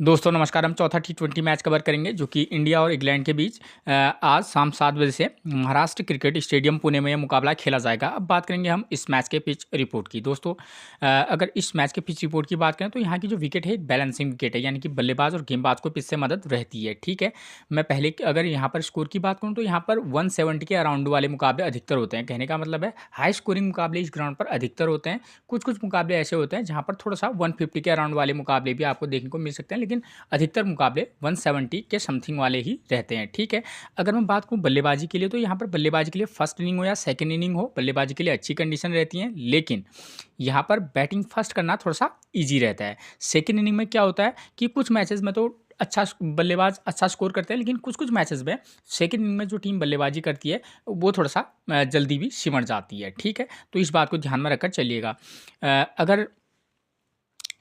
दोस्तों नमस्कार। हम चौथा T20 मैच कवर करेंगे जो कि इंडिया और इंग्लैंड के बीच आज शाम 7 बजे से महाराष्ट्र क्रिकेट स्टेडियम पुणे में यह मुकाबला खेला जाएगा। अब बात करेंगे हम इस मैच के पिच रिपोर्ट की। दोस्तों अगर इस मैच के पिच रिपोर्ट की बात करें तो यहाँ की जो विकेट है एक बैलेंसिंग विकेट है, यानी कि बल्लेबाज और गेंदबाज को पिच से मदद रहती है। ठीक है, मैं पहले अगर यहाँ पर स्कोर की बात करूँ तो यहाँ पर 170 के अराउंड वाले मुकाबले अधिकतर होते हैं। कहने का मतलब है हाई स्कोरिंग मुकाबले इस ग्राउंड पर अधिकतर होते हैं। कुछ कुछ मुकाबले ऐसे होते हैं जहाँ पर थोड़ा सा 150 के अराउंड वाले मुकाबले भी आपको देखने को मिल सकते हैं, लेकिन अधिकतर मुकाबले 170 के समथिंग वाले ही रहते हैं। ठीक है, अगर मैं बात करूँ बल्लेबाजी के लिए तो यहाँ पर बल्लेबाजी के लिए फर्स्ट इनिंग हो या सेकंड इनिंग हो, बल्लेबाजी के लिए अच्छी कंडीशन रहती है, लेकिन यहाँ पर बैटिंग फर्स्ट करना थोड़ा सा ईजी रहता है। सेकंड इनिंग में क्या होता है कि कुछ मैचेस में तो अच्छा बल्लेबाज अच्छा स्कोर करते हैं, लेकिन कुछ कुछ मैचेस में सेकंड इनिंग में जो टीम बल्लेबाजी करती है वो थोड़ा सा जल्दी भी सिमट जाती है। ठीक है, तो इस बात को ध्यान में रखकर चलिएगा। अगर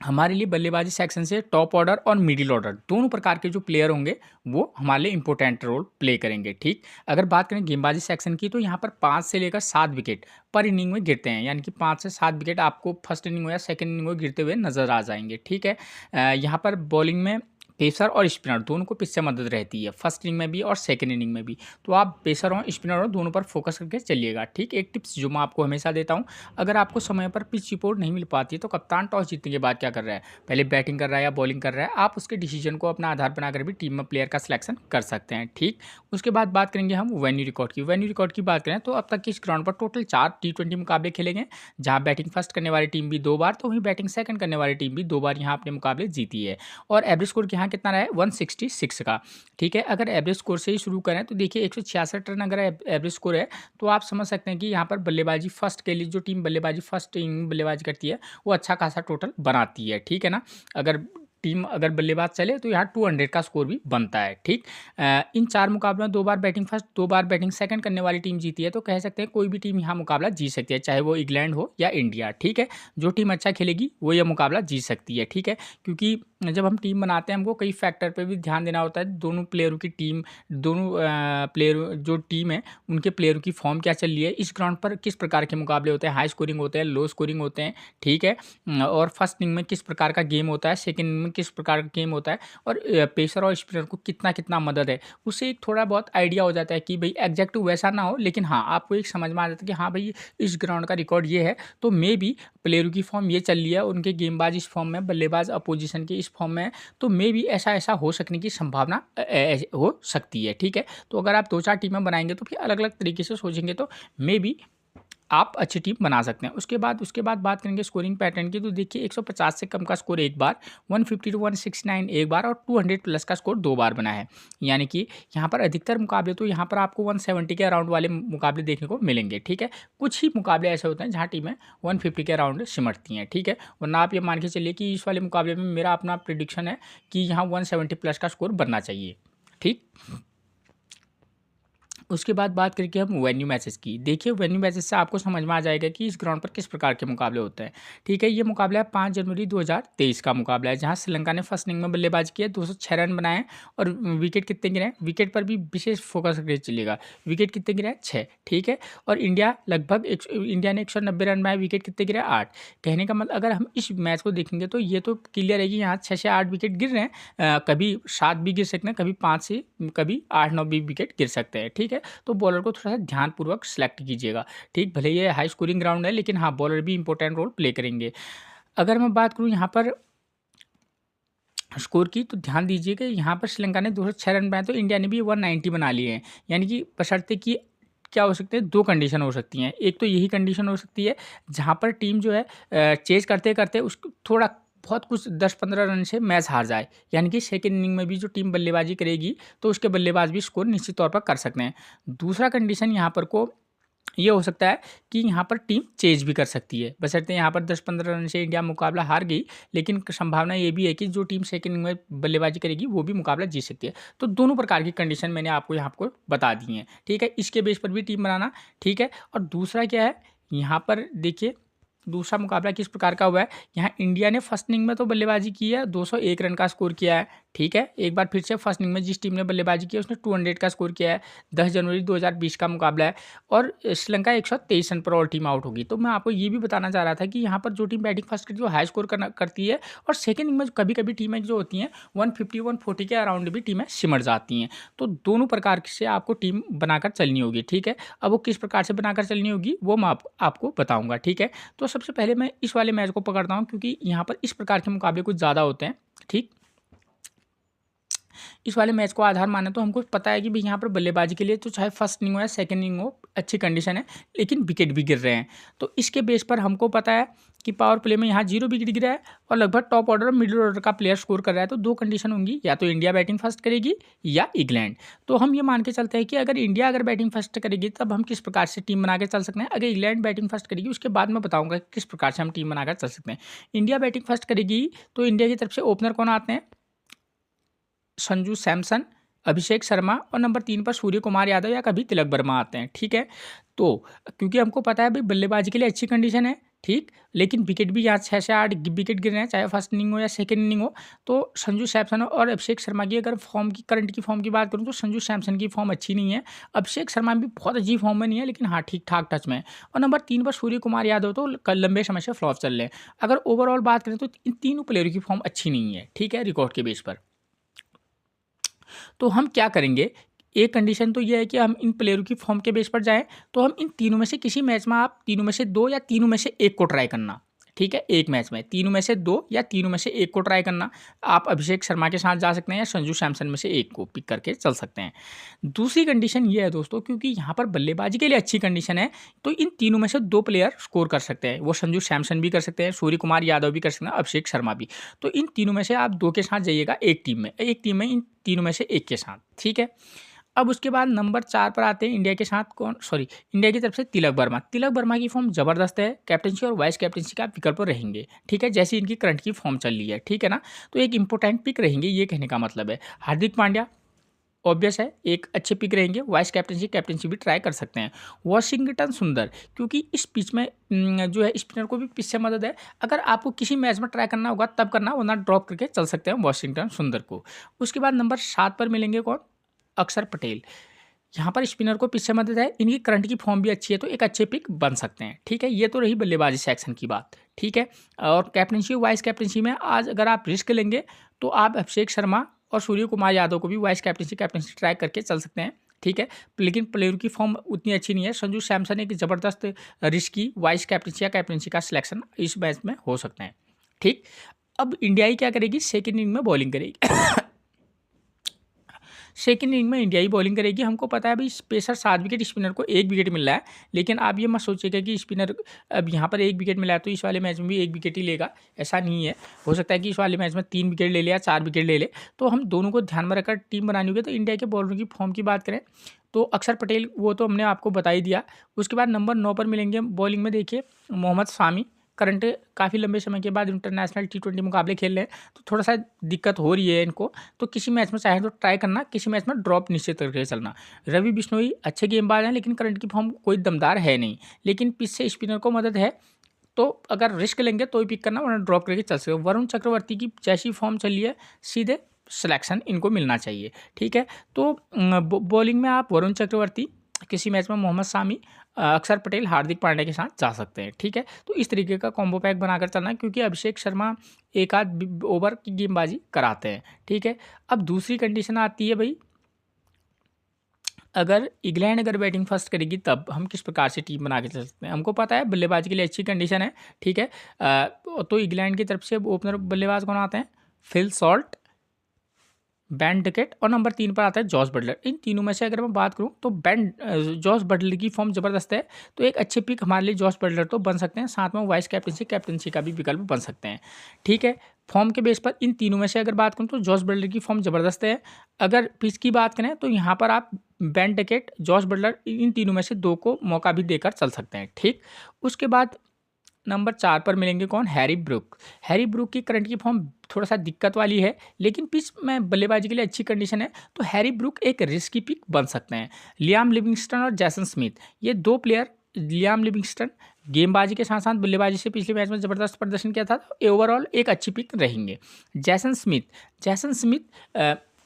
हमारे लिए बल्लेबाजी सेक्शन से टॉप ऑर्डर और मिडिल ऑर्डर दोनों प्रकार के जो प्लेयर होंगे वो हमारे लिए इंपॉर्टेंट रोल प्ले करेंगे। ठीक, अगर बात करें गेंदबाजी सेक्शन की तो यहाँ पर 5 से लेकर 7 विकेट पर इनिंग में गिरते हैं, यानी कि 5 से 7 विकेट आपको फर्स्ट इनिंग में या सेकंड इनिंग में गिरते हुए नजर आ जाएंगे। ठीक है, यहाँ पर बॉलिंग में पेसर और स्पिनर दोनों को पिच से मदद रहती है, फर्स्ट इनिंग में भी और सेकंड इनिंग में भी। तो आप पेसर और स्पिनर और दोनों पर फोकस करके चलिएगा। ठीक, एक टिप्स जो मैं आपको हमेशा देता हूँ, अगर आपको समय पर पिच रिपोर्ट नहीं मिल पाती है तो कप्तान टॉस जीतने के बाद क्या कर रहा है, पहले बैटिंग कर रहा है या बॉलिंग कर रहा है, आप उसके डिसीजन को अपना आधार बनाकर भी टीम में प्लेयर का सिलेक्शन कर सकते हैं। ठीक, उसके बाद बात करेंगे हम वेन्यू रिकॉर्ड की। वेन्यू रिकॉर्ड की बात करें तो अब तक इस ग्राउंड पर टोटल 4 T20 मुकाबले खेले गए, जहाँ बैटिंग फर्स्ट करने वाली टीम भी 2 बार तो वहीं बैटिंग सेकंड करने वाली टीम भी 2 बार यहाँ अपने मुकाबले जीती है। और एवरेज स्कोर यहाँ कितना रहा है 166 का। ठीक है, अगर एवरेज स्कोर से ही शुरू करें तो देखिए 166 रन अगर एवरेज स्कोर है तो आप समझ सकते हैं कि यहाँ पर बल्लेबाजी फर्स्ट के लिए जो टीम बल्लेबाजी फर्स्ट इनिंग बल्लेबाजी करती है वो अच्छा खासा टोटल बनाती है। ठीक है ना, अगर बल्लेबाज चले तो यहाँ 200 का स्कोर भी बनता है। ठीक, इन 4 मुकाबलों में 2 बार बैटिंग फर्स्ट 2 बार बैटिंग सेकंड करने वाली टीम जीती है, तो कह सकते हैं कोई भी टीम यहाँ मुकाबला जीत सकती है, चाहे वो इंग्लैंड हो या इंडिया। ठीक है, जो टीम अच्छा खेलेगी वो यह मुकाबला जीत सकती है। ठीक है, क्योंकि जब हम टीम बनाते हैं हमको कई फैक्टर पे भी ध्यान देना होता है। दोनों प्लेयरों की टीम दोनों प्लेयर जो टीम है उनके प्लेयरों की फॉर्म क्या चल रही है, इस ग्राउंड पर किस प्रकार के मुकाबले होते हैं, हाई स्कोरिंग होते हैं, लो स्कोरिंग होते हैं। ठीक है, और फर्स्ट इनिंग में किस प्रकार का गेम होता है, सेकंड इनिंग में किस प्रकार का गेम होता है, और पेसर और स्पिनर को कितना कितना मदद है, उससे एक थोड़ा बहुत आइडिया हो जाता है कि भाई एग्जैक्ट वैसा ना हो, लेकिन हाँ आपको एक समझ में आ जाता है कि हाँ भाई इस ग्राउंड का रिकॉर्ड ये है, तो मे बी प्लेयरों की फॉर्म ये चल रही है, उनके गेंदबाज इस फॉर्म में, बल्लेबाज अपोजिशन के इस फॉर्म में है, तो मे बी ऐसा ऐसा हो सकने की संभावना हो सकती है। ठीक है, तो अगर आप 2-4 टीमें बनाएंगे तो फिर अलग अलग तरीके से सोचेंगे तो मे बी आप अच्छी टीम बना सकते हैं। उसके बाद बात करेंगे स्कोरिंग पैटर्न की, तो देखिए 150 से कम का स्कोर एक बार, 150 टू 169 एक बार और 200 प्लस का स्कोर 2 बार बना है। यानी कि यहाँ पर अधिकतर मुकाबले तो यहाँ पर आपको 170 के अराउंड वाले मुकाबले देखने को मिलेंगे। ठीक है, कुछ ही मुकाबले ऐसे होते हैं जहाँ टीमें 150 के अराउंड सिमटती हैं। ठीक है, वरना आप ये मान के चलिए कि इस वाले मुकाबले में मेरा अपना प्रिडिक्शन है कि यहाँ 170 प्लस का स्कोर बनना चाहिए। ठीक, उसके बाद बात करके हम वेन्यू मैचेस की। देखिए वेन्यू मैचेस से आपको समझ में आ जाएगा कि इस ग्राउंड पर किस प्रकार के मुकाबले होते हैं। ठीक है, ये मुकाबला है 5 जनवरी 2023 का मुकाबला है, जहां श्रीलंका ने फर्स्ट इनिंग में बल्लेबाजी की है, 206 रन बनाए और विकेट कितने गिरे हैं, विकेट पर भी विशेष फोकस करके चलिएगा, विकेट कितने गिरे हैं 6। ठीक है, और इंडिया ने 190 रन बनाए, विकेट कितने गिरे 8। कहने का मतलब अगर हम इस मैच को देखेंगे तो ये तो क्लियर है कि यहाँ 6 से 8 विकेट गिर रहे हैं, कभी 7 भी गिर सकते हैं, कभी 5 से कभी 8-9 भी विकेट गिर सकते हैं। ठीक है, तो बॉलर को थोड़ा सा ध्यानपूर्वक सेलेक्ट कीजिएगा। ठीक, भले ये हाई स्कोरिंग ग्राउंड है लेकिन हाँ बॉलर भी इंपॉर्टेंट रोल प्ले करेंगे। अगर मैं बात करूँ यहाँ पर स्कोर की, तो ध्यान दीजिए कि यहाँ पर श्रीलंका ने 206 रन बनाए तो इंडिया ने भी 190 बना लिए हैं। यानी कि बशर्ते कि क्या हो सकते हैं, 2 कंडीशन हो सकती हैं। एक तो यही कंडीशन हो सकती है जहाँ पर टीम जो है चेज करते करते उसको थोड़ा बहुत कुछ 10-15 रन से मैच हार जाए, यानी कि सेकेंड इनिंग में भी जो टीम बल्लेबाजी करेगी तो उसके बल्लेबाज भी स्कोर निश्चित तौर पर कर सकते हैं। दूसरा कंडीशन यहाँ पर को ये हो सकता है कि यहाँ पर टीम चेज भी कर सकती है, बशर्ते यहाँ पर 10-15 रन से इंडिया मुकाबला हार गई, लेकिन संभावना ये भी है कि जो टीम सेकंड इनिंग में बल्लेबाजी करेगी वो भी मुकाबला जीत सकती है। तो दोनों प्रकार की कंडीशन मैंने आपको बता दी हैं। ठीक है, इसके बेस पर भी टीम बनाना। ठीक है, और दूसरा क्या है यहाँ पर देखिए दूसरा मुकाबला किस प्रकार का हुआ है, यहाँ इंडिया ने फर्स्ट इनिंग में तो बल्लेबाजी की है, 201 रन का स्कोर किया है। ठीक है, एक बार फिर से फर्स्ट इनिंग में जिस टीम ने बल्लेबाजी की है उसने 200 का स्कोर किया है। 10 जनवरी 2020 का मुकाबला है और श्रीलंका 123 रन पर और टीम आउट होगी। तो मैं आपको ये भी बताना चाह रहा था कि यहाँ पर जो टीम बैटिंग फर्स्ट करती है वो हाई स्कोर करती है, और सेकंड इनिंग में कभी कभी टीमें जो होती हैं 150 140 के अराउंड भी टीमें सिमट जाती हैं। तो दोनों प्रकार से आपको टीम बनाकर चलनी होगी। ठीक है, अब वो किस प्रकार से बनाकर चलनी होगी वो मैं आपको बताऊँगा। ठीक है, तो सबसे पहले मैं इस वाले मैच को पकड़ता हूँ क्योंकि यहाँ पर इस प्रकार के मुकाबले कुछ ज़्यादा होते हैं। ठीक, इस वाले मैच को आधार माने तो हमको पता है कि भाई यहाँ पर बल्लेबाजी के लिए तो चाहे फर्स्ट इनिंग हो या सेकंड इनिंग हो अच्छी कंडीशन है, लेकिन विकेट भी गिर रहे हैं। तो इसके बेस पर हमको पता है कि पावर प्ले में यहाँ 0 विकेट गिरा है और लगभग टॉप ऑर्डर और मिडिल ऑर्डर का प्लेयर स्कोर कर रहा है। तो दो कंडीशन होंगी, या तो इंडिया बैटिंग फर्स्ट करेगी या इंग्लैंड। तो हम ये मान के चलते हैं कि अगर इंडिया बैटिंग फर्स्ट करेगी तब हम किस प्रकार से टीम बना के चल सकते हैं। अगर इंग्लैंड बैटिंग फर्स्ट करेगी उसके बाद मैं बताऊँगा किस प्रकार से हम टीम बनाकर चल सकते हैं। इंडिया बैटिंग फर्स्ट करेगी तो इंडिया की तरफ से ओपनर कौन आते हैं, संजू सैमसन, अभिषेक शर्मा और नंबर 3 पर सूर्य कुमार यादव या कभी तिलक वर्मा आते हैं। ठीक है, तो क्योंकि हमको पता है भाई बल्लेबाजी के लिए अच्छी कंडीशन है। ठीक, लेकिन विकेट भी यहाँ 6 से 8 विकेट गिर रहे हैं, चाहे फर्स्ट इनिंग हो या सेकंड इनिंग हो। तो संजू सैमसन और अभिषेक शर्मा की अगर फॉर्म की करंट की फॉर्म की बात करूँ तो संजू सैमसन की फॉर्म अच्छी नहीं है, अभिषेक शर्मा भी बहुत अच्छी फॉर्म में नहीं है, लेकिन हाँ ठीक ठाक टच में है। और नंबर 3 पर सूर्य कुमार यादव तो कल लंबे समय से फ्लॉप चल रहे हैं। अगर ओवरऑल बात करें तो इन तीनों प्लेयरों की फॉर्म अच्छी नहीं है। ठीक है, रिकॉर्ड के बेस पर। तो हम क्या करेंगे, एक कंडीशन तो ये है कि हम इन प्लेयरों की फॉर्म के बेस पर जाएं। तो हम इन तीनों में से किसी मैच में, आप तीनों में से 2 या तीनों में से एक को ट्राई करना। ठीक है, एक मैच में तीनों में से 2 या तीनों में से एक को ट्राई करना। आप अभिषेक शर्मा के साथ जा सकते हैं या संजू सैमसन में से एक को पिक करके चल सकते हैं। दूसरी कंडीशन ये है दोस्तों, क्योंकि यहाँ पर बल्लेबाजी के लिए अच्छी कंडीशन है तो इन तीनों में से 2 प्लेयर स्कोर कर सकते हैं। वो संजू सैमसन भी कर सकते हैं, सूर्य कुमार यादव भी कर सकते हैं, अभिषेक शर्मा भी। तो इन तीनों में से आप 2 के साथ जाइएगा एक टीम में इन तीनों में से एक के साथ। ठीक है, अब उसके बाद नंबर 4 पर आते हैं इंडिया के साथ इंडिया की तरफ से तिलक वर्मा की फॉर्म ज़बरदस्त है, कैप्टनसी और वाइस कैप्टनसी का विकल्प रहेंगे। ठीक है, जैसी इनकी करंट की फॉर्म चल रही है। ठीक है ना, तो एक इंपॉर्टेंट पिक रहेंगे, ये कहने का मतलब है। हार्दिक पांड्या ऑब्वियस है, एक अच्छे पिक रहेंगे, वाइस कैप्टनसी भी ट्राई कर सकते हैं। वॉशिंगटन सुंदर, क्योंकि इस पिच में जो है स्पिनर को भी पिच से मदद है। अगर आपको किसी मैच में ट्राई करना होगा तब करना, वरना ड्रॉप करके चल सकते हैं वॉशिंगटन सुंदर को। उसके बाद नंबर 7 पर मिलेंगे कौन, अक्षर पटेल। यहाँ पर स्पिनर को पिच से मदद है, इनकी करंट की फॉर्म भी अच्छी है, तो एक अच्छे पिक बन सकते हैं। ठीक है, ये तो रही बल्लेबाजी सेक्शन की बात। ठीक है, और कैप्टनसी वाइस कैप्टनसी में आज अगर आप रिस्क लेंगे तो आप अभिषेक शर्मा और सूर्य कुमार यादव को भी वाइस कैप्टनसी ट्राई करके चल सकते हैं। ठीक है, लेकिन प्लेयर की फॉर्म उतनी अच्छी नहीं है। संजू सैमसन एक ज़बरदस्त रिस्की वाइस कैप्टनसी या कैप्टनसी का सिलेक्शन इस मैच में हो सकते हैं। ठीक, अब इंडिया क्या करेगी, सेकेंड इनिंग में बॉलिंग करेगी। सेकेंड इनिंग में इंडिया ही बॉलिंग करेगी। हमको पता है भाई पेसर 7 विकेट, स्पिनर को 1 विकेट मिल रहा है, लेकिन आप ये मत सोचिएगा कि स्पिनर अब यहाँ पर 1 विकेट मिला है तो इस वाले मैच में भी 1 विकेट ही लेगा, ऐसा नहीं है। हो सकता है कि इस वाले मैच में 3 विकेट ले ले या 4 विकेट ले ले। तो हम दोनों को ध्यान में रखकर टीम बनानी होगी। तो इंडिया के बॉलरों की फॉर्म की बात करें तो अक्षर पटेल वो तो हमने आपको बता ही दिया। उसके बाद नंबर 9 पर मिलेंगे बॉलिंग में, देखिए मोहम्मद शामी, करंट काफ़ी लंबे समय के बाद इंटरनेशनल T20 मुकाबले खेल रहे हैं तो थोड़ा सा दिक्कत हो रही है इनको। तो किसी मैच में चाहे तो ट्राई करना, किसी मैच में ड्रॉप निश्चित करके चलना। रवि बिश्नोई अच्छे गेंदबाज हैं, लेकिन करंट की फॉर्म कोई दमदार है नहीं, लेकिन पिच से स्पिनर को मदद है। तो अगर रिस्क लेंगे तो ही पिक करना, वरना ड्रॉप करके चल सकते हो। वरुण चक्रवर्ती की जैसी फॉर्म चली है सीधे सिलेक्शन इनको मिलना चाहिए। ठीक है, तो बॉलिंग में आप वरुण चक्रवर्ती, किसी मैच में मोहम्मद शामी, अक्षर पटेल, हार्दिक पांड्या के साथ जा सकते हैं। ठीक है, तो इस तरीके का कॉम्बो पैक बनाकर चलना है, क्योंकि अभिषेक शर्मा एक आध ओवर की गेंदबाजी कराते हैं। ठीक है, अब दूसरी कंडीशन आती है भाई, अगर इंग्लैंड बैटिंग फर्स्ट करेगी तब हम किस प्रकार से टीम बना के चल सकते हैं। हमको पता है बल्लेबाजी के लिए अच्छी कंडीशन है। ठीक है, तो इंग्लैंड की तरफ से ओपनर बल्लेबाज कौन आते हैं, फिल सॉल्ट, बेन डिकेट और नंबर 3 पर आता है जॉस बटलर। इन तीनों में से अगर मैं बात करूं तो जॉस बटलर की फॉर्म ज़बरदस्त है, तो एक अच्छे पिक हमारे लिए जॉस बटलर तो बन सकते हैं। साथ में वाइस कैप्टनसी का भी विकल्प बन सकते हैं। ठीक है, फॉर्म के बेस पर इन तीनों में से अगर बात करूं तो जॉस बटलर की फॉर्म ज़बरदस्त है। अगर पिच की बात करें तो यहाँ पर आप बेन डिकेट, जॉस बटलर, इन तीनों में से 2 को मौका भी देकर चल सकते हैं। ठीक, उसके बाद नंबर 4 पर मिलेंगे कौन, हैरी ब्रूक की करंट की फॉर्म थोड़ा सा दिक्कत वाली है, लेकिन पिच में बल्लेबाजी के लिए अच्छी कंडीशन है, तो हैरी ब्रूक एक रिस्की पिक बन सकते हैं। लियाम लिविंगस्टन और जैसन स्मिथ, ये 2 प्लेयर, लियाम लिविंगस्टन गेंदबाजी के साथ साथ बल्लेबाजी से पिछले मैच में ज़बरदस्त प्रदर्शन किया था, तो ओवरऑल एक अच्छी पिक रहेंगे। जैसन स्मिथ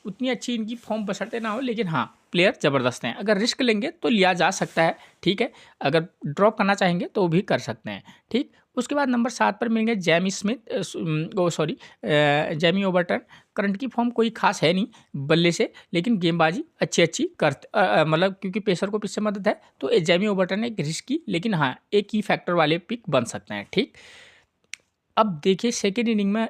उतनी अच्छी इनकी फॉर्म बशर्ते ना हो, लेकिन हाँ प्लेयर ज़बरदस्त हैं, अगर रिस्क लेंगे तो लिया जा सकता है, ठीक है। अगर ड्रॉप करना चाहेंगे तो भी कर सकते हैं, ठीक। उसके बाद नंबर 7 पर मिलेंगे जैमी ओबर्टन। करंट की फॉर्म कोई खास है नहीं बल्ले से, लेकिन गेंदबाजी अच्छी करते, मतलब क्योंकि पेसर को पिच से मदद है, तो जैमी ओबर्टन एक रिस्की लेकिन हाँ एक की फैक्टर वाले पिक बन सकते हैं, ठीक। अब देखिए सेकेंड इनिंग में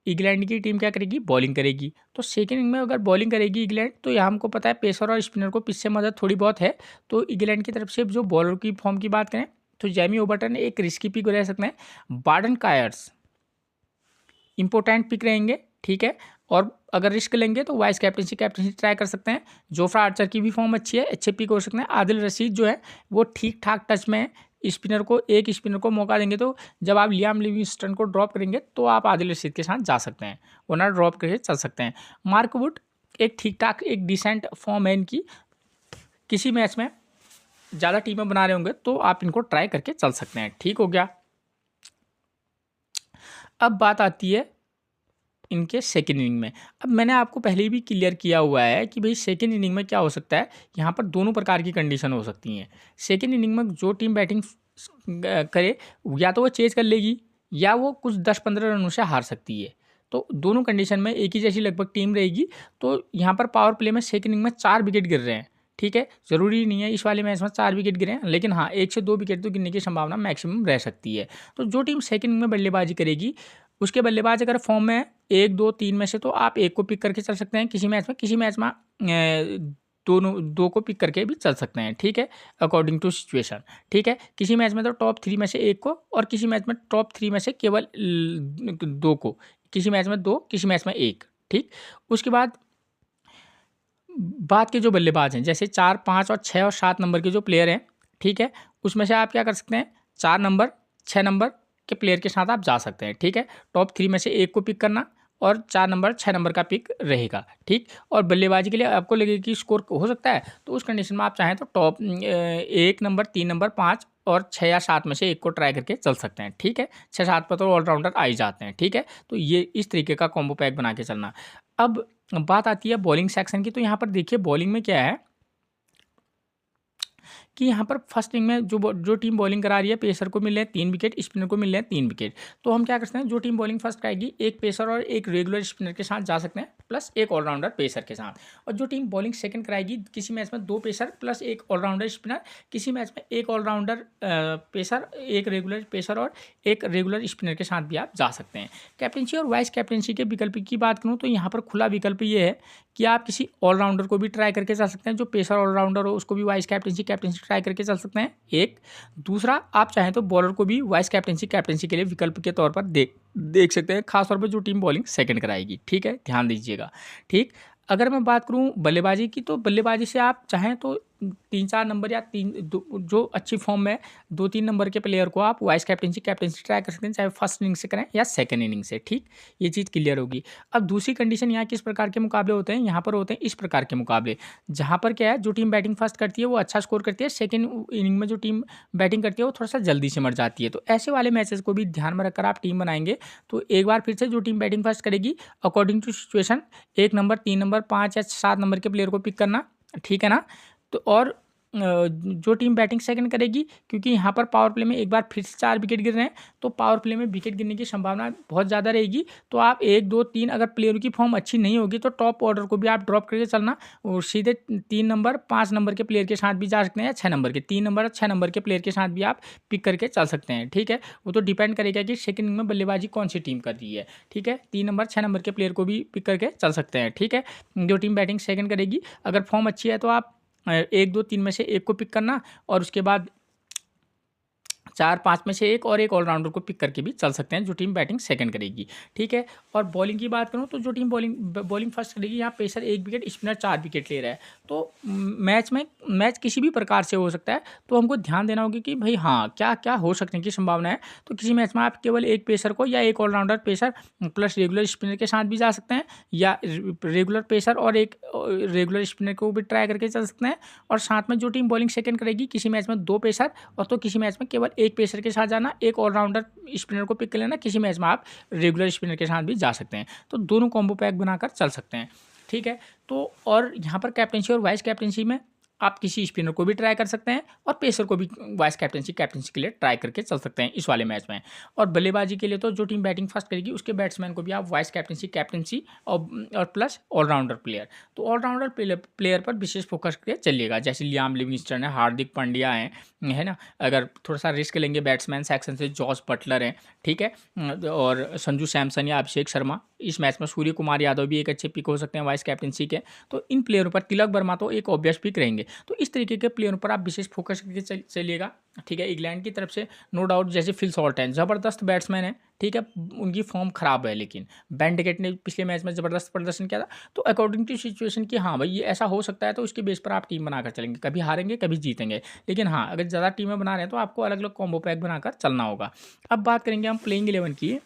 इंग्लैंड की टीम क्या करेगी, बॉलिंग करेगी। तो सेकेंड इनिंग में अगर बॉलिंग करेगी इंग्लैंड, तो यहाँ हमको पता है पेसर और स्पिनर को पिच से मदद थोड़ी बहुत है। तो इंग्लैंड की तरफ से जो बॉलर की फॉर्म की बात करें तो जैमी ओबर्टन एक रिस्की पिक रह सकते हैं। बार्डन कायर्स इंपॉर्टेंट पिक रहेंगे, ठीक है। और अगर रिस्क लेंगे तो वाइस कैप्टनसी ट्राई कर सकते हैं। जोफ्रा आर्चर की भी फॉर्म अच्छी है, अच्छे पिक हो सकते हैं। आदिल रशीद जो है वो ठीक ठाक टच में है। एक स्पिनर को मौका देंगे, तो जब आप लियाम लिविंगस्टन को ड्रॉप करेंगे तो आप आदिल रशीद के साथ जा सकते हैं, वरना ड्रॉप करके चल सकते हैं। मार्क वुड एक ठीक ठाक एक डिसेंट फॉर्म है इनकी, किसी मैच में ज़्यादा टीमें बना रहे होंगे तो आप इनको ट्राई करके चल सकते हैं, ठीक हो गया। अब बात आती है इनके सेकेंड इनिंग में। अब मैंने आपको पहले ही भी क्लियर किया हुआ है कि भाई सेकेंड इनिंग में क्या हो सकता है, यहाँ पर दोनों प्रकार की कंडीशन हो सकती हैं। सेकेंड इनिंग में जो टीम बैटिंग करे या तो वो चेज कर लेगी या वो कुछ 10-15 रनों से हार सकती है। तो दोनों कंडीशन में एक ही जैसी लगभग टीम रहेगी। तो यहाँ पर पावर प्ले में सेकेंड इनिंग में 4 विकेट गिर रहे हैं, ठीक है। ज़रूरी नहीं है इस वाले मैच में 4 विकेट गिरे, लेकिन हाँ 1 से 2 विकेट तो गिरने की संभावना मैक्सिमम रह सकती है। तो जो टीम सेकेंड इनिंग में बल्लेबाजी करेगी उसके बल्लेबाज अगर फॉर्म में 1, 2, 3 में से, तो आप एक को पिक करके चल सकते हैं किसी मैच में दोनों 2 को पिक करके भी चल सकते हैं, ठीक है, अकॉर्डिंग टू सिचुएशन, ठीक है। किसी मैच में तो टॉप 3 में से 1 को, और किसी मैच में टॉप 3 में से केवल 2 को, किसी मैच में 2, किसी मैच में 1, ठीक। उसके बाद बात के जो बल्लेबाज हैं जैसे 4, 5 और 6 और 7 नंबर के जो प्लेयर हैं, ठीक है, उसमें से आप क्या कर सकते हैं, 4 नंबर 6 नंबर के प्लेयर के साथ आप जा सकते हैं, ठीक है। टॉप 3 में से 1 को पिक करना और 4 नंबर 6 नंबर का पिक रहेगा, ठीक। और बल्लेबाजी के लिए आपको लगेगा कि स्कोर हो सकता है, तो उस कंडीशन में आप चाहें तो टॉप 1 नंबर, 3 नंबर, 5 और 6 या 7 में से 1 को ट्राई करके चल सकते हैं, ठीक है। 6-7 पर तो ऑलराउंडर आ ही जाते हैं, ठीक है। तो ये इस तरीके का कॉम्बो पैक बना के चलना। अब बात आती है बॉलिंग सेक्शन की। तो यहाँ पर देखिए बॉलिंग में क्या है कि यहाँ पर फर्स्ट इनिंग में जो टीम बॉलिंग करा रही है, पेसर को मिल रहे हैं 3 विकेट, स्पिनर को मिल रहे हैं 3 विकेट। तो हम क्या कर सकते हैं, जो टीम बॉलिंग फर्स्ट कराएगी एक पेसर और एक रेगुलर स्पिनर के साथ जा सकते हैं, प्लस एक ऑलराउंडर पेसर के साथ। और जो टीम बॉलिंग सेकंड कराएगी किसी मैच में 2 पेसर प्लस एक ऑलराउंडर स्पिनर, किसी मैच में एक ऑलराउंडर पेसर, एक रेगुलर पेसर और एक रेगुलर स्पिनर के साथ भी आप जा सकते हैं। कैप्टनसी और वाइस कैप्टनसी के विकल्प की बात करूँ तो यहाँ पर खुला विकल्प ये है कि आप किसी ऑलराउंडर को भी ट्राई करके चल सकते हैं, जो पेसर ऑलराउंडर हो उसको भी वाइस कैप्टनसी ट्राई करके चल सकते हैं, एक। दूसरा, आप चाहें तो बॉलर को भी वाइस कैप्टनसी के लिए विकल्प के तौर पर देख सकते हैं, खासतौर पर जो टीम बॉलिंग सेकंड कराएगी, ठीक है, ध्यान दीजिएगा, ठीक। अगर मैं बात करूं बल्लेबाजी की, तो बल्लेबाजी से आप चाहें तो 3-4 नंबर या जो अच्छी फॉर्म में 2-3 नंबर के प्लेयर को आप वाइस कैप्टनसी ट्राई कर सकते हैं, चाहे फर्स्ट इनिंग से करें या सेकंड इनिंग से, ठीक। ये चीज़ क्लियर होगी। अब दूसरी कंडीशन यहाँ किस प्रकार के मुकाबले होते हैं, यहाँ पर होते हैं इस प्रकार के मुकाबले, जहाँ पर क्या है, जो टीम बैटिंग फर्स्ट करती है वो अच्छा स्कोर करती है, सेकेंड इनिंग में जो टीम बैटिंग करती है वो थोड़ा सा जल्दी से मर जाती है। तो ऐसे वाले मैचेस को भी ध्यान में रखकर आप टीम बनाएंगे। तो एक बार फिर से जो टीम बैटिंग फर्स्ट करेगी according to situation 1 number, 3 number, 5 या 7 नंबर के प्लेयर को पिक करना, ठीक है ना। तो और जो टीम बैटिंग सेकंड करेगी, क्योंकि यहाँ पर पावर प्ले में एक बार फिर से 4 विकेट गिर रहे हैं, तो पावर प्ले में विकेट गिरने की संभावना बहुत ज़्यादा रहेगी। तो आप 1, 2, 3 अगर प्लेयर की फॉर्म अच्छी नहीं होगी तो टॉप ऑर्डर को भी आप ड्रॉप करके चलना और सीधे 3 नंबर, 5 नंबर के प्लेयर के साथ भी जा सकते हैं, या 6 नंबर के 3 नंबर, 6 नंबर के प्लेयर के साथ भी आप पिक करके चल सकते हैं, ठीक है। वो तो डिपेंड करेगा कि सेकंड इनिंग में बल्लेबाजी कौन सी टीम कर रही है, ठीक है। 3 नंबर, 6 नंबर के प्लेयर को भी पिक करके चल सकते हैं, ठीक है। जो टीम बैटिंग सेकंड करेगी अगर फॉर्म अच्छी है तो आप 1, 2, 3 में से 1 को पिक करना और उसके बाद 4, 5 में से 1 और एक ऑलराउंडर को पिक करके भी चल सकते हैं, जो टीम बैटिंग सेकंड करेगी, ठीक है। और बॉलिंग की बात करूं तो जो टीम बॉलिंग फर्स्ट करेगी, यहाँ पेसर 1 विकेट, स्पिनर 4 विकेट ले रहा है। तो मैच किसी भी प्रकार से हो सकता है, तो हमको ध्यान देना होगा कि भाई हाँ क्या क्या हो सकने की संभावना है। तो किसी मैच में आप केवल एक पेसर को या एक all rounder pacer plus regular spinner के साथ भी जा सकते हैं, या रेगुलर पेसर और एक रेगुलर स्पिनर को भी ट्राई करके चल सकते हैं। और साथ में जो टीम बॉलिंग सेकंड करेगी किसी मैच में 2 पेसर और तो किसी मैच में केवल एक पेसर के साथ जाना, एक ऑलराउंडर स्पिनर को पिक कर लेना। किसी मैच में आप रेगुलर स्पिनर के साथ भी जा सकते हैं, तो दोनों कॉम्बो पैक बनाकर चल सकते हैं, ठीक है। तो और यहाँ पर कैप्टेंसी और वाइस कैप्टेंसी में आप किसी स्पिनर को भी ट्राई कर सकते हैं और पेसर को भी वाइस कैप्टेंसी के लिए ट्राई करके चल सकते हैं इस वाले मैच में। और बल्लेबाजी के लिए तो जो टीम बैटिंग फर्स्ट करेगी उसके बैट्समैन को भी आप वाइस कैप्टेंसी और प्लस ऑलराउंडर प्लेयर, तो ऑलराउंडर प्लेयर पर विशेष फोकस करके चलिएगा। जैसे लियाम लिविंगस्टन है, हार्दिक पांड्या है ना, अगर थोड़ा सा रिस्क लेंगे बैट्समैन सेक्शन से जॉस बटलर है, ठीक है, और संजू सैमसन या अभिषेक शर्मा। इस मैच में सूर्य कुमार यादव भी एक अच्छे पिक हो सकते हैं वाइस कैप्टेंसी के, तो इन प्लेयरों पर तिलक वर्मा तो एक ऑब्वियस पिक रहेंगे। तो इस तरीके के प्लेयरों पर आप विशेष फोकस करके चलिएगा, ठीक है। इंग्लैंड की तरफ से नो डाउट जैसे फिल सॉल्ट हैं, ज़बरदस्त बैट्समैन है, ठीक है, उनकी फॉर्म खराब है, लेकिन बेन डिकेट ने पिछले मैच में ज़बरदस्त प्रदर्शन किया था। तो अकॉर्डिंग टू सिचुएशन कि हाँ भाई ये ऐसा हो सकता है, तो उसके बेस पर आप टीम बनाकर चलेंगे, कभी हारेंगे कभी जीतेंगे, लेकिन हाँ अगर ज़्यादा टीमें बना रहे हैं तो आपको अलग अलग कॉम्बो पैक बनाकर चलना होगा। अब बात करेंगे हम प्लेइंग 11 की।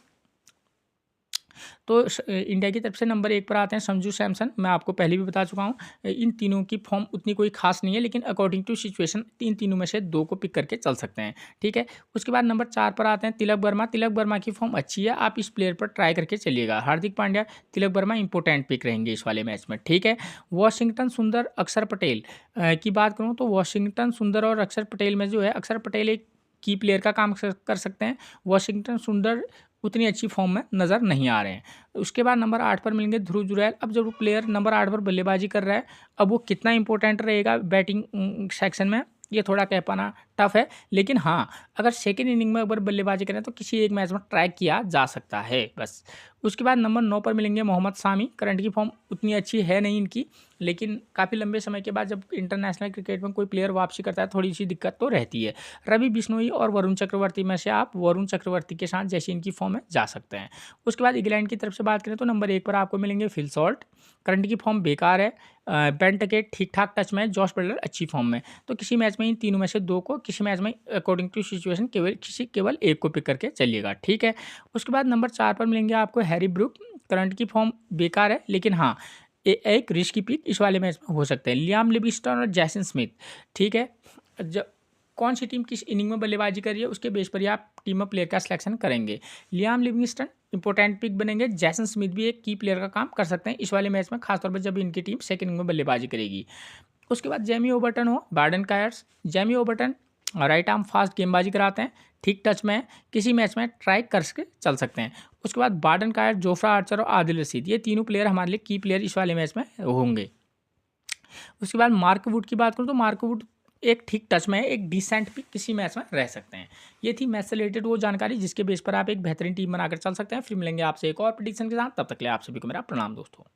तो इंडिया की तरफ से नंबर 1 पर आते हैं संजू सैमसन। मैं आपको पहले भी बता चुका हूँ, इन तीनों की फॉर्म उतनी कोई खास नहीं है, लेकिन अकॉर्डिंग टू सिचुएशन इन तीनों में से 2 को पिक करके चल सकते हैं, ठीक है। उसके बाद नंबर 4 पर आते हैं तिलक वर्मा। तिलक वर्मा की फॉर्म अच्छी है, आप इस प्लेयर पर ट्राई करके चलिएगा। हार्दिक पांड्या, तिलक वर्मा इंपॉर्टेंट पिक रहेंगे इस वाले मैच में, ठीक है। वॉशिंगटन सुंदर, अक्षर पटेल की बात करूँ तो वॉशिंगटन सुंदर और अक्षर पटेल में जो है, अक्षर पटेल एक की प्लेयर का काम कर सकते हैं, वॉशिंगटन सुंदर उतनी अच्छी फॉर्म में नज़र नहीं आ रहे हैं। उसके बाद नंबर 8 पर मिलेंगे ध्रुव जुरैल। अब जब वो प्लेयर नंबर 8 पर बल्लेबाजी कर रहा है, अब वो कितना इंपॉर्टेंट रहेगा बैटिंग सेक्शन में, ये थोड़ा कह पाना टफ है, लेकिन हाँ अगर सेकेंड इनिंग में अगर बल्लेबाजी करें तो किसी एक मैच में ट्राई किया जा सकता है बस। उसके बाद नंबर 9 पर मिलेंगे मोहम्मद सामी। करंट की फॉर्म उतनी अच्छी है नहीं इनकी, लेकिन काफ़ी लंबे समय के बाद जब इंटरनेशनल क्रिकेट में कोई प्लेयर वापसी करता है थोड़ी सी दिक्कत तो रहती है। रवि बिश्नोई और वरुण चक्रवर्ती में से आप वरुण चक्रवर्ती के साथ जैसी इनकी फॉर्म है जा सकते हैं। उसके बाद इंग्लैंड की तरफ से बात करें तो नंबर 1 पर आपको मिलेंगे फिल सॉल्ट। करंट की फॉर्म बेकार है, बेन डिकेट ठीक ठाक टच में है, जॉस बटलर अच्छी फॉर्म में, तो किसी मैच में इन तीनों में से 2 को, किसी मैच में अकॉर्डिंग टू सिचुएशन केवल एक को पिक करके चलिएगा, ठीक है। उसके बाद नंबर 4 पर मिलेंगे आपको हैरी ब्रूक। करंट की फॉर्म बेकार है, लेकिन हाँ एक रिस्की पिक इस वाले मैच में हो सकते हैं। लियाम लिविंगस्टन और जैसन स्मिथ, ठीक है, जब कौन सी टीम किस इनिंग में बल्लेबाजी कर रही है उसके बेस पर ही आप टीम में प्लेयर का सिलेक्शन करेंगे। लियाम लिविंगस्टन इंपॉर्टेंट पिक बनेंगे, जैसन स्मिथ भी एक की प्लेयर का काम कर सकते हैं इस वाले मैच में, खासतौर पर जब इनकी टीम सेकंड इनिंग में बल्लेबाजी करेगी। उसके बाद जेमी ओबर्टन हो, बार्डन कायर्स। जेमी ओबर्टन राइट आर्म फास्ट गेंदबाजी कराते हैं, ठीक टच में, किसी मैच में ट्राई करके चल सकते हैं। उसके बाद बार्डन कायर, जोफ्रा आर्चर और आदिल रशीद, ये तीनों प्लेयर हमारे लिए की प्लेयर इस वाले मैच में होंगे। उसके बाद मार्क वुड की बात करूँ तो मार्क वुड एक ठीक टच में है, एक डिसेंट पिक किसी मैच में रह सकते हैं। ये थी मैच से रिलेटेड वो जानकारी जिसके बेस पर आप एक बेहतरीन टीम बनाकर चल सकते हैं। फिर मिलेंगे आपसे एक और प्रेडिक्शन के साथ, तब तक के लिए आप सभी को मेरा प्रणाम दोस्तों।